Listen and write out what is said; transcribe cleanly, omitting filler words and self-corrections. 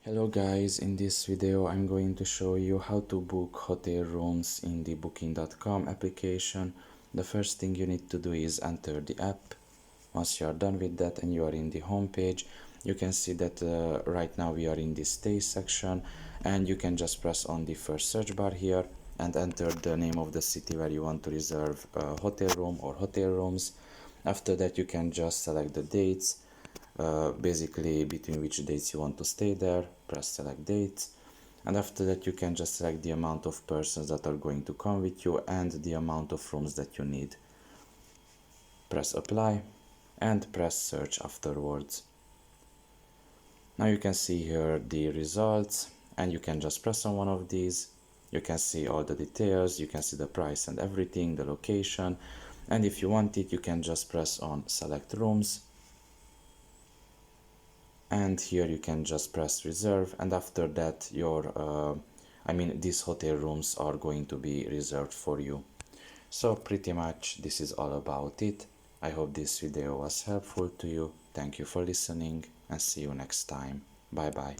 Hello guys, in this video I'm going to show you how to book hotel rooms in the booking.com application. The first thing you need to do is enter the app. Once you are done with that and you are in the home page, you can see that right now we are in the stay section, and you can just press on the first search bar here and enter the name of the city where you want to reserve a hotel room or hotel rooms. After that you can just select the dates, basically between which dates you want to stay there. Press select dates, and after that you can just select the amount of persons that are going to come with you and the amount of rooms that you need. Press apply and press search afterwards. Now you can see here the results, and you can just press on one of these. You can see all the details, you can see the price and everything, the location, and if you want it you can just press on select rooms, and here you can just press reserve, and after that these hotel rooms are going to be reserved for you. So pretty much this is all about it. I hope this video was helpful to you. Thank you for listening and see you next time. Bye bye.